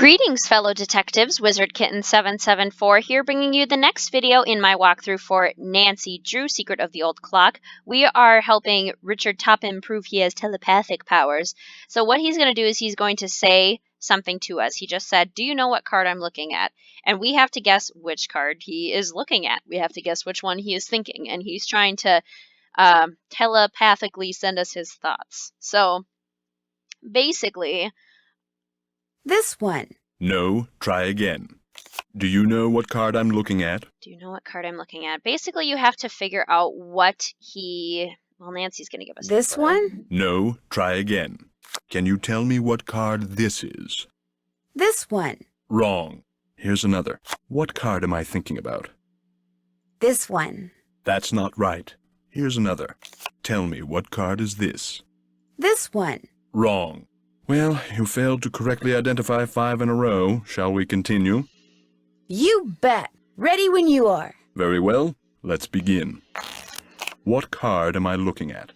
Greetings, fellow detectives. Wizard Kitten 774 here, bringing you the next video in my walkthrough for Nancy Drew, Secret of the Old Clock. We are helping Richard Topham prove he has telepathic powers. So what he's going to do is he's going to say something to us. He just said, "Do you know what card I'm looking at?" And we have to guess which card he is looking at. We have to guess which one he is thinking, and he's trying to telepathically send us his thoughts. So basically, this one. No, try again. Do you know what card I'm looking at? Do you know what card I'm looking at? Basically, you have to figure out what he... Well, Nancy's going to give us this one? No, try again. Can you tell me what card this is? This one. Wrong. Here's another. What card am I thinking about? This one. That's not right. Here's another. Tell me, what card is this? This one. Wrong. Well, you failed to correctly identify 5 in a row. Shall we continue? You bet. Ready when you are. Very well. Let's begin. What card am I looking at?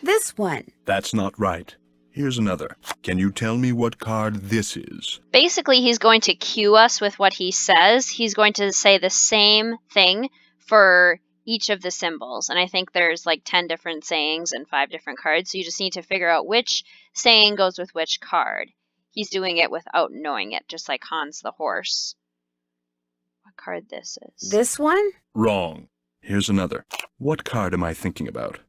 This one. That's not right. Here's another. Can you tell me what card this is? Basically, he's going to cue us with what he says. He's going to say the same thing for each of the symbols. And I think there's like 10 different sayings and 5 different cards. So you just need to figure out which saying goes with which card. He's doing it without knowing it, just like Hans the horse. What card this is? This one? Wrong. Here's another. What card am I thinking about?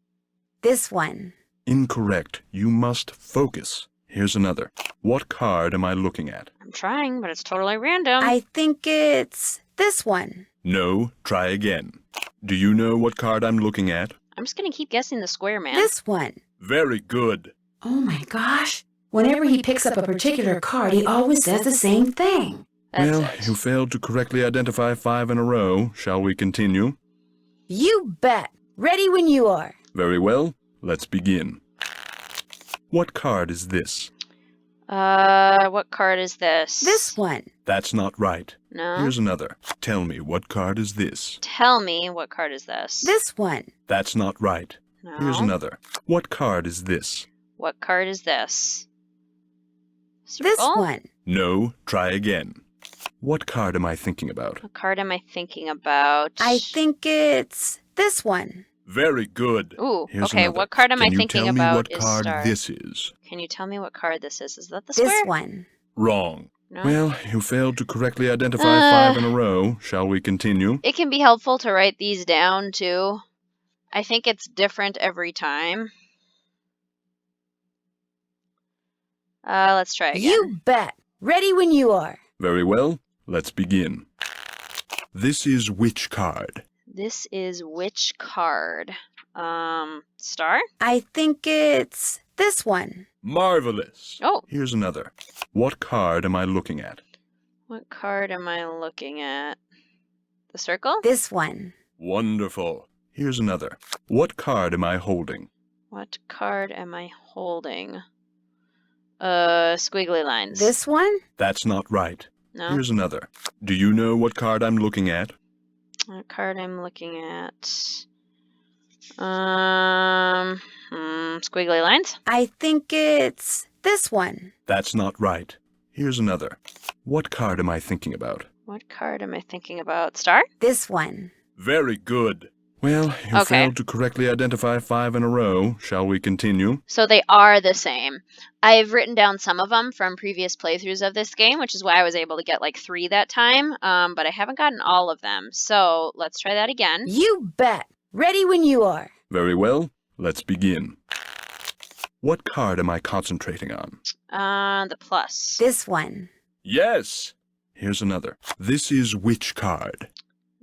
This one. Incorrect. You must focus. Here's another. What card am I looking at? I'm trying, but it's totally random. I think it's this one. No, try again. Do you know what card I'm looking at? I'm just going to keep guessing the square, man. This one. Very good. Oh my gosh. Whenever he picks up a particular card, he always says the same thing. That's well, it. you failed to correctly identify 5 in a row. Shall we continue? You bet. Ready when you are. Very well. Let's begin. What card is this? What card is this? This one. That's not right. No. Here's another. Tell me, what card is this? Tell me, what card is this? This one. That's not right. No. Here's another. What card is this? What card is this? This Circle? one. No, try again. What card am I thinking about? What card am I thinking about? I think it's this one. Very good. Ooh, Here's okay, another. what card am I Can thinking you tell me about what is card star. this is? Can you tell me what card this is? Is that the This square? one. Wrong. No. Well, you failed to correctly identify 5 in a row. Shall we continue? It can be helpful to write these down, too. I think it's different every time. Let's try again. You bet. Ready when you are. Very well. Let's begin. This is which card? This is which card? Star? I think it's this one. Marvelous. Oh. Here's another. What card am I looking at? What card am I looking at? The circle? This one. Wonderful. Here's another. What card am I holding? What card am I holding? Squiggly lines. This one? That's not right. No. Here's another. Do you know what card I'm looking at? What card I'm looking at? Squiggly lines? I think it's this one. That's not right. Here's another. What card am I thinking about? What card am I thinking about? Star? This one. Very good. Well, you Okay. failed to correctly identify 5 in a row. Shall we continue? So they are the same. I've written down some of them from previous playthroughs of this game, which is why I was able to get like 3 that time, but I haven't gotten all of them. So let's try that again. You bet. Ready when you are. Very well. Let's begin. What card am I concentrating on? The plus. This one. Yes. Here's another. This is which card?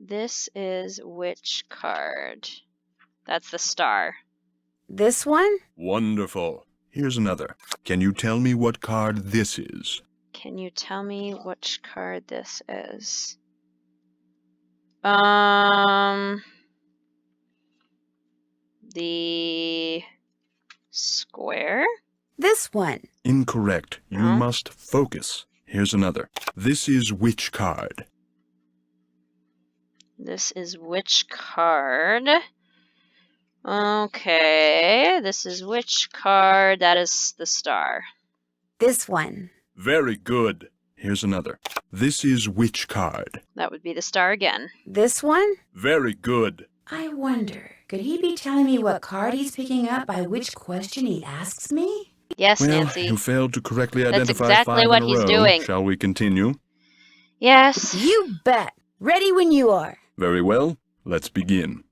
This is which card? That's the star. This one? Wonderful. Here's another. Can you tell me what card this is? Can you tell me which card this is? The square? This one. Incorrect. You No. must focus. Here's another. This is which card? This is which card? Okay, this is which card? That is the star. This one. Very good. Here's another. This is which card? That would be the star again. This one? Very good. I wonder, could he be telling me what card he's picking up by which question he asks me? Yes, Well, Nancy. you failed to correctly That's identify exactly 5 what in a he's row. doing. Shall we continue? Yes. You bet. Ready when you are. Very well. Let's begin.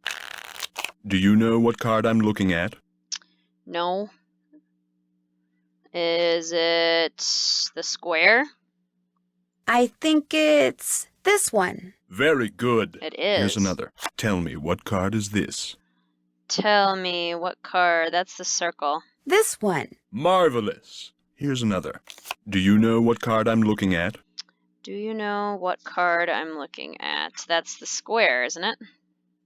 Do you know what card I'm looking at? No. Is it the square? I think it's this one. Very good. It is. Here's another. Tell me, what card is this? Tell me what card. That's the circle. This one. Marvelous. Here's another. Do you know what card I'm looking at? Do you know what card I'm looking at? That's the square, isn't it?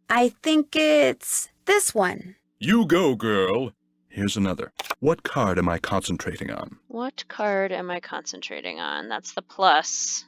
I think it's this one. You go, girl. Here's another. What card am I concentrating on? What card am I concentrating on? That's the plus.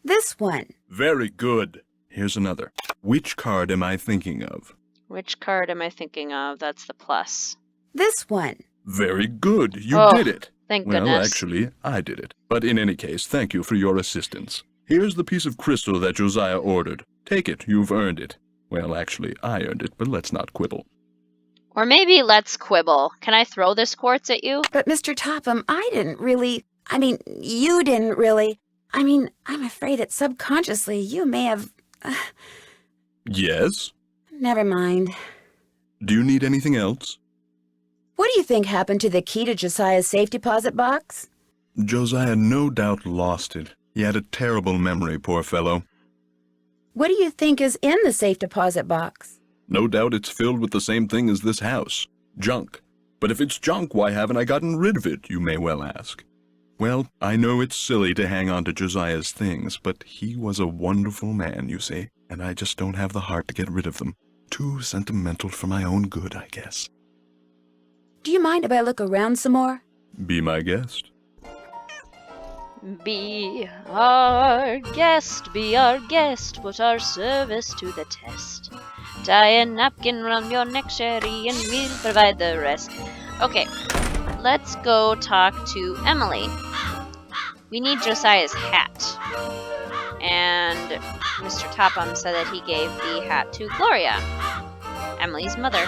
This one. Very good. Here's another. Which card am I thinking of? Which card am I thinking of? That's the plus. This one. Very good. You Oh, did it. Thank Well, goodness. actually, I did it. But in any case, thank you for your assistance. Here's the piece of crystal that Josiah ordered. Take it. You've earned it. Well, actually, I earned it, but let's not quibble. Or maybe let's quibble. Can I throw this quartz at you? But Mr. Topham, you didn't really. I'm afraid that subconsciously you may have. Yes? Never mind. Do you need anything else? What do you think happened to the key to Josiah's safe deposit box? Josiah no doubt lost it. He had a terrible memory, poor fellow. What do you think is in the safe deposit box? No doubt it's filled with the same thing as this house. Junk. But if it's junk, why haven't I gotten rid of it, you may well ask. Well, I know it's silly to hang on to Josiah's things, but he was a wonderful man, you see, and I just don't have the heart to get rid of them. Too sentimental for my own good, I guess. Do you mind if I look around some more? Be my guest. Be our guest, put our service to the test. Tie a napkin round your neck, Sherry, and we'll provide the rest. Okay, let's go talk to Emily. We need Josiah's hat. And Mr. Topham said that he gave the hat to Gloria, Emily's mother.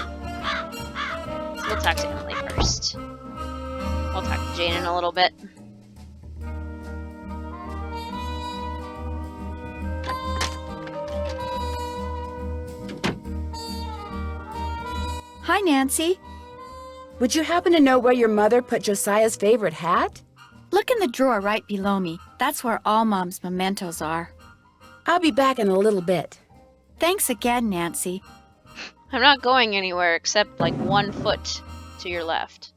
So we'll talk to Emily first. We'll talk to Jane in a little bit. Hi, Nancy. Would you happen to know where your mother put Josiah's favorite hat? Look in the drawer right below me. That's where all Mom's mementos are. I'll be back in a little bit. Thanks again, Nancy. I'm not going anywhere except like 1 foot to your left.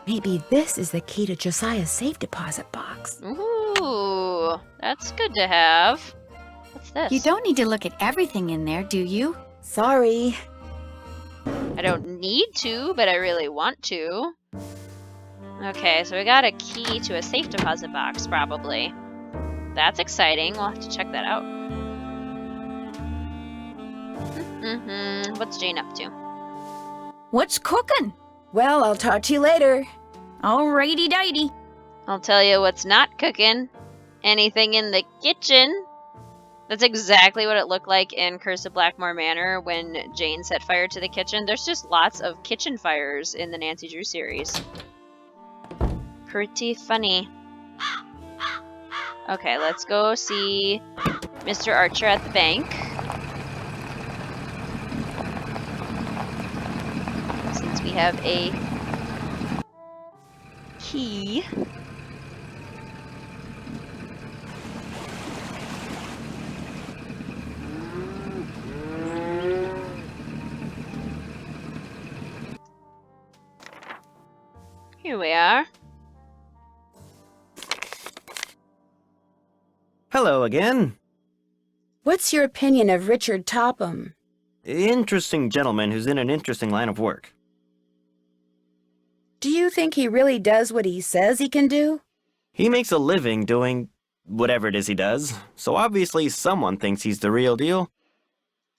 Maybe this is the key to Josiah's safe deposit box. Ooh, that's good to have. What's this? You don't need to look at everything in there, do you? Sorry. I don't need to, but I really want to. Okay, so we got a key to a safe deposit box, probably. That's exciting. We'll have to check that out. What's Jane up to? What's cooking? Well, I'll talk to you later. Alrighty-dighty. I'll tell you what's not cooking. Anything in the kitchen. That's exactly what it looked like in Curse of Blackmore Manor when Jane set fire to the kitchen. There's just lots of kitchen fires in the Nancy Drew series. Pretty funny. Okay, let's go see Mr. Archer at the bank. Since we have a key. Here we are. Hello again. What's your opinion of Richard Topham? Interesting gentleman who's in an interesting line of work. Do you think he really does what he says he can do? He makes a living doing whatever it is he does, so obviously someone thinks he's the real deal.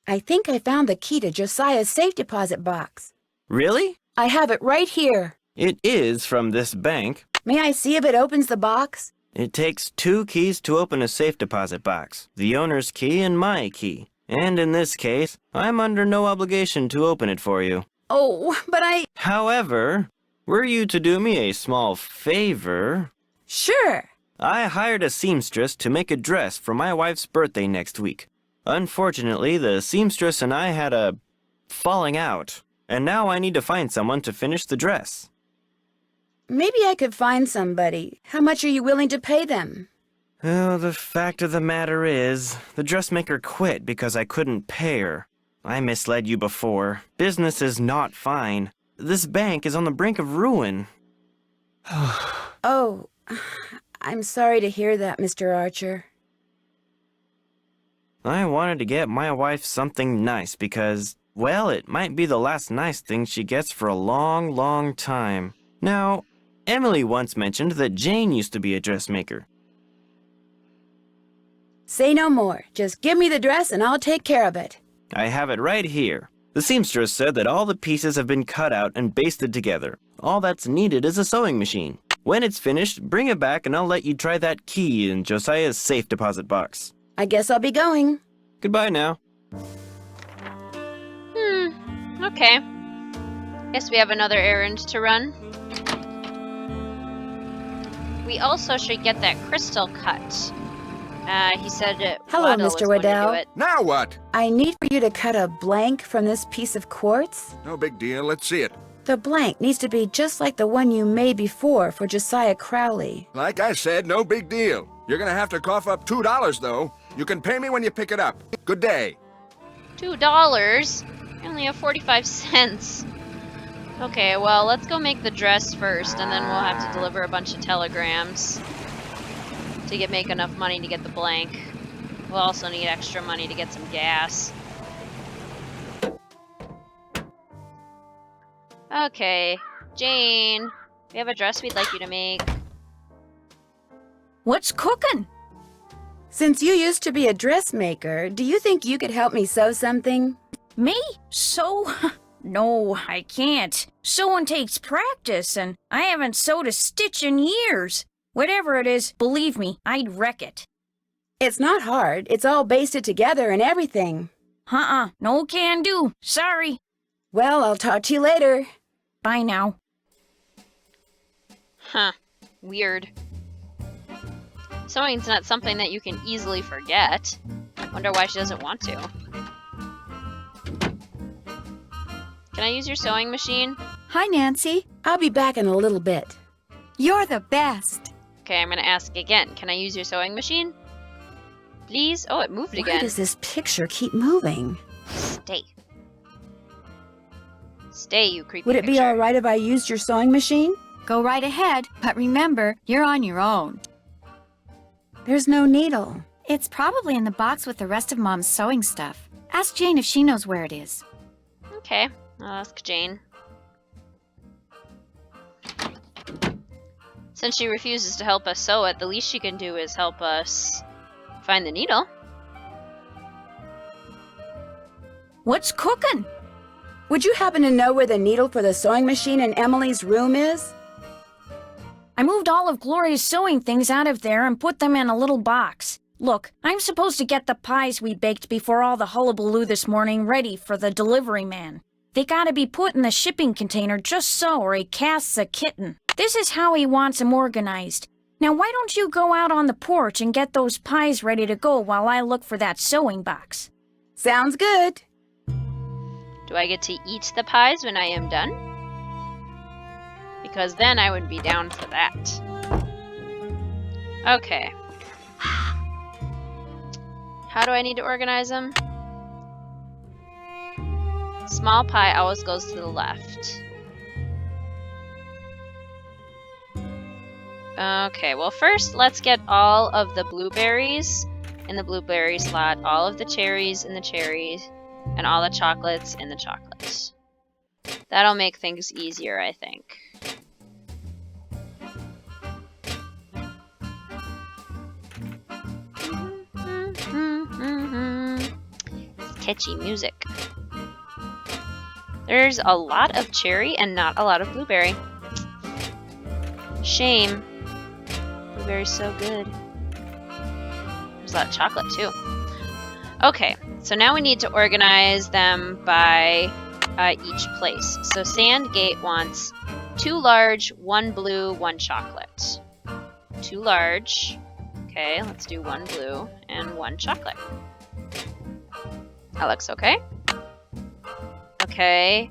I think I found the key to Josiah's safe deposit box. Really? I have it right here. It is from this bank. May I see if it opens the box? It takes 2 keys to open a safe deposit box, the owner's key and my key. And in this case, I'm under no obligation to open it for you. Oh, but However, were you to do me a small favor... Sure. I hired a seamstress to make a dress for my wife's birthday next week. Unfortunately, the seamstress and I had a falling out, and now I need to find someone to finish the dress. Maybe I could find somebody. How much are you willing to pay them? Oh, the fact of the matter is, the dressmaker quit because I couldn't pay her. I misled you before. Business is not fine. This bank is on the brink of ruin. Oh, I'm sorry to hear that, Mr. Archer. I wanted to get my wife something nice because, well, it might be the last nice thing she gets for a long, long time. Now, Emily once mentioned that Jane used to be a dressmaker. Say no more. Just give me the dress and I'll take care of it. I have it right here. The seamstress said that all the pieces have been cut out and basted together. All that's needed is a sewing machine. When it's finished, bring it back and I'll let you try that key in Josiah's safe deposit box. I guess I'll be going. Goodbye now. Okay. Guess we have another errand to run. We also should get that crystal cut. He said Hello, Waddle was Mr. going to do Waddell. it. Now what? I need for you to cut a blank from this piece of quartz. No big deal. Let's see it. The blank needs to be just like the one you made before for Josiah Crowley. Like I said, no big deal. You're gonna have to cough up $2, though. You can pay me when you pick it up. Good day. $2? I only have 45 cents. Okay, well, let's go make the dress first, and then we'll have to deliver a bunch of telegrams to make enough money to get the blank. We'll also need extra money to get some gas. Okay, Jane, we have a dress we'd like you to make. What's cooking? Since you used to be a dressmaker, do you think you could help me sew something? Me? Sew? No, I can't. Sewing takes practice, and I haven't sewed a stitch in years. Whatever it is, believe me, I'd wreck it. It's not hard. It's all basted together and everything. No can do. Sorry. Well, I'll talk to you later. Bye now. Huh. Weird. Sewing's not something that you can easily forget. Wonder why she doesn't want to. Can I use your sewing machine? Hi, Nancy. I'll be back in a little bit. You're the best. Okay, I'm gonna ask again. Can I use your sewing machine? Please? Oh, it moved Why again. does this picture keep moving? Stay. Stay, you creepy Would it be picture. all right if I used your sewing machine? Go right ahead, but remember, you're on your own. There's no needle. It's probably in the box with the rest of Mom's sewing stuff. Ask Jane if she knows where it is. Okay, I'll ask Jane. Since she refuses to help us sew it, the least she can do is help us find the needle. What's cooking? Would you happen to know where the needle for the sewing machine in Emily's room is? I moved all of Gloria's sewing things out of there and put them in a little box. Look, I'm supposed to get the pies we baked before all the hullabaloo this morning ready for the delivery man. They gotta be put in the shipping container just so, or he casts a kitten. This is how he wants them organized. Now why don't you go out on the porch and get those pies ready to go while I look for that sewing box? Sounds good. Do I get to eat the pies when I am done? Because then I would be down for that. Okay. How do I need to organize them? Small pie always goes to the left. Okay, well first let's get all of the blueberries in the blueberry slot, all of the cherries in the cherries, and all the chocolates in the chocolates. That'll make things easier, I think. Catchy music. There's a lot of cherry and not a lot of blueberry. Shame. Blueberry's so good. There's a lot of chocolate, too. Okay, so now we need to organize them by each place. So Sandgate wants 2 large, 1 blue, 1 chocolate. 2 large. Okay, let's do 1 blue and 1 chocolate. That looks okay. Okay.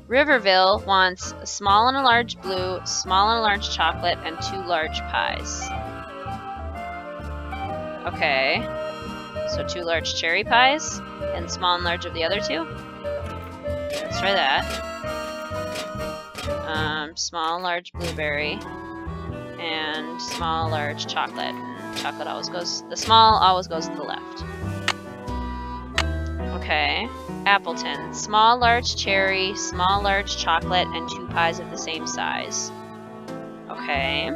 Riverville wants a small and a large blue, small and a large chocolate, and 2 large pies. Okay. So 2 large cherry pies and small and large of the other 2. Let's try that. Small and large blueberry and small large chocolate. Chocolate always goes, the small always goes to the left. Okay. Appleton, small large cherry, small large chocolate, and 2 pies of the same size. Okay.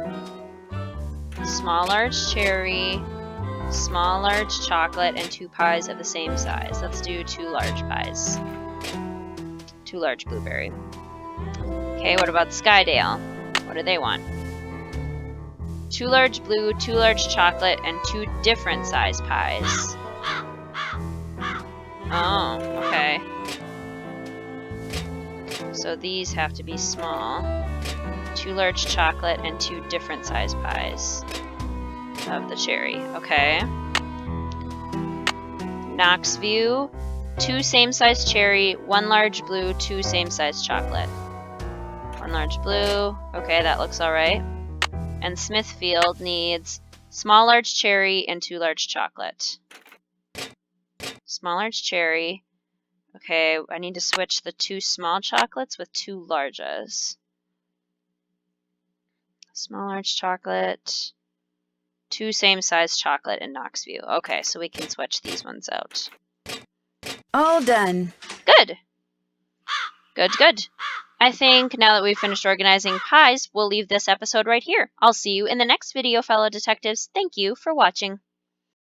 Small large cherry, small large chocolate, and 2 pies of the same size. Let's do 2 large pies. 2 large blueberry. Okay, what about Skydale? What do they want? 2 large blue, 2 large chocolate, and 2 different size pies. Oh, okay. So these have to be small. 2 large chocolate and 2 different size pies of the cherry. Okay. Knoxview, 2 same size cherry, 1 large blue, 2 same size chocolate. 1 large blue. Okay, that looks alright. And Smithfield needs small large cherry and 2 large chocolate. Small large cherry. Okay, I need to switch the 2 small chocolates with 2 larges. Small large chocolate. 2 same size chocolate in Knoxview. Okay, so we can switch these ones out. All done. Good. Good, good. I think now that we've finished organizing pies, we'll leave this episode right here. I'll see you in the next video, fellow detectives. Thank you for watching.